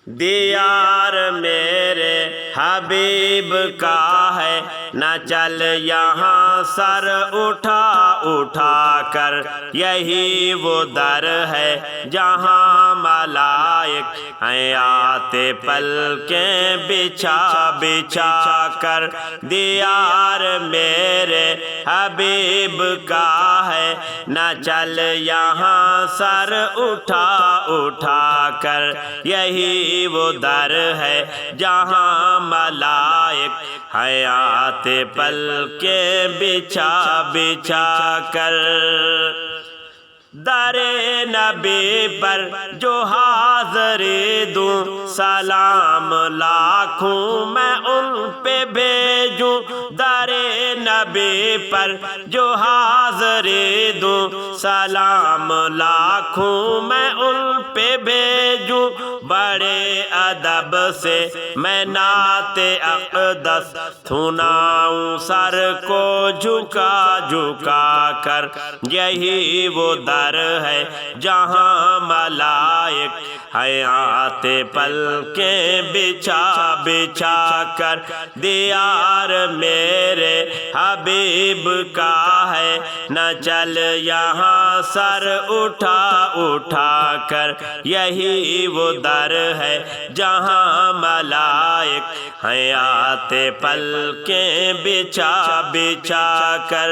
دیار میرے حبیب کا ہے، نہ چل یہاں سر اٹھا اٹھا کر، یہی وہ در ہے جہاں ملائک ہیں آتے پلکیں بچھا بچھا کر۔ دیار میرے حبیب کا ہے، نہ چل یہاں سر اٹھا اٹھا کر، یہی وہ در ہے جہاں ملائک ہیں آتے پلکیں بچھا بچھا کر۔ در نبی پر جو حاضری دوں، سلام لاکھوں میں ان پہ بھیجوں۔ در نبی پر جو حاضری دوں، سلام لاکھوں میں ان پہ بھیجوں۔ بڑے ادب سے میں نعت اقدس سناؤں، سر کو جھکا جھکا کر، یہی وہ در ہے جہاں ملائک ہیں آتے پلکیں بچھا بچھا کر۔ دیار میرے حبیب کا ہے، نہ چل یہاں سر اٹھا اٹھا کر، یہی وہ در ہے جہاں ملائک ہیں آتے پلکیں بچھا بچھا کر۔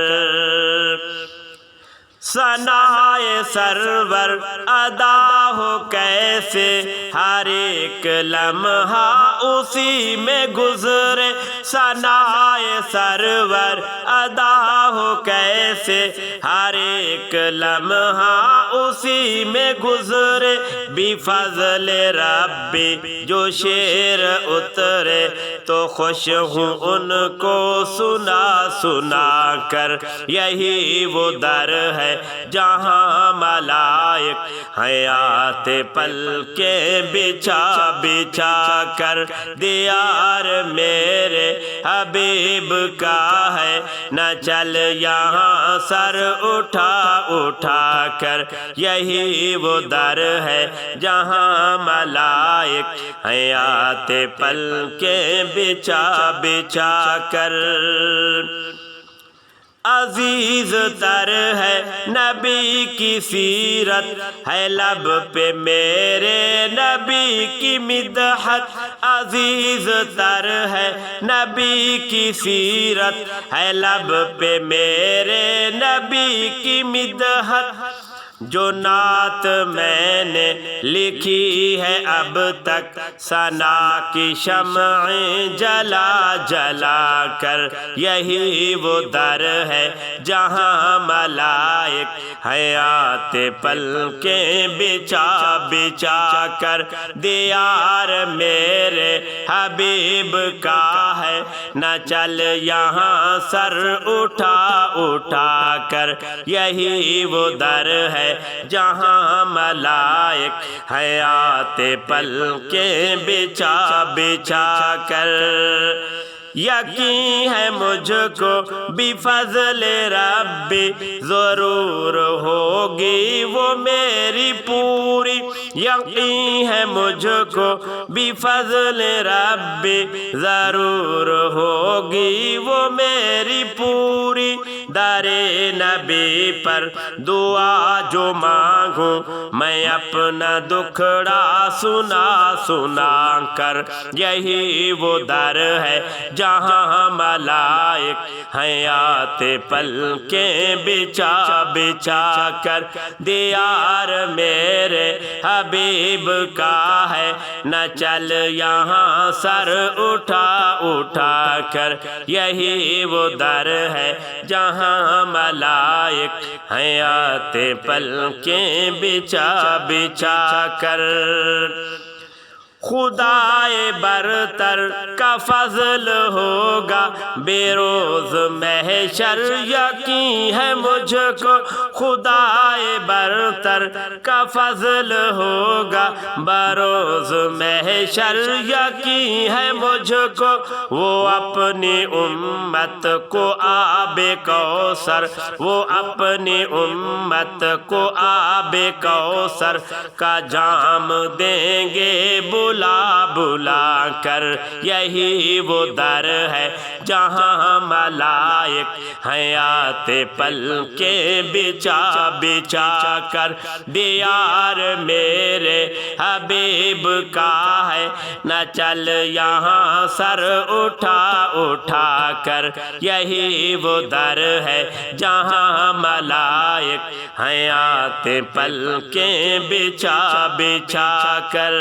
ثنائے سرور ادا ہو کیسے، ہر ایک لمحہ اسی میں گزرے۔ ثنائے سرور ادا ہو کیسے، ہر ایک لمحہ اسی میں گزرے۔ بفضل ربی جو شعر اترے، تو خوش ہوں ان کو سنا سنا کر، یہی وہ در ہے جہاں ملائک ہیں آتے پلکیں بچھا بچھا کر۔ دیار میرے حبیب کا ہے، نہ چل یہاں سر اٹھا اٹھا کر، یہی وہ در ہے جہاں ملائک ہیں آتے پلکیں بچھا بچھا کر۔ عزیز تر ہے نبی کی سیرت، ہے لب پہ میرے نبی کی مدحت۔ عزیز تر ہے نبی کی سیرت، ہے لب پہ میرے نبی کی مدحت۔ جو نعت میں نے لکھی ہے اب تک، ثنا کی شمعیں جلا جلا کر، یہی وہ در ہے جہاں ملائک ہیں آتے پلکیں بچھا بچھا کر۔ دیار میرے حبیب کا ہے، نہ چل یہاں سر اٹھا اٹھا کر، یہی وہ در ہے جہاں ملائک ہیں آتے پلکیں بچھا بچھا کر۔ یقین ہے مجھ کو بفضل ربی ضرور ہوگی وہ میری پوری۔ یقین ہے مجھ کو بفضل ربی ضرور ہوگی وہ میری پوری۔ در نبی پر دعا جو مانگوں، میں اپنا دکھڑا سنا سنا کر، یہی وہ در ہے جہاں ملائک ہیں آتے پلکیں بچھا بچھا کر۔ دیار میرے حبیب کا ہے، نہ چل یہاں سر اٹھا اٹھا کر، یہی وہ در ہے جہاں ملائک ہیں آتے پلکیں بچھا بچھا کر۔ خدائے برتر کا فضل ہوگا بے روز محشر، یقین ہے مجھ کو خدائے برتر کا فضل ہوگا بروز محشر، یقین ہے مجھ کو وہ اپنی امت کو آب کوثر، وہ اپنی امت کو آب کوثر کا جام دیں گے بلا بلا کر، یہی وہ در ہے جہاں ملائک ہیں آتے پلکیں بچھا بچھا کر۔ دیار میرے حبیب کا ہے، نہ چل یہاں سر اٹھا اٹھا کر، یہی وہ در ہے جہاں ملائک ہیں آتے پلکیں بچھا بچھا کر۔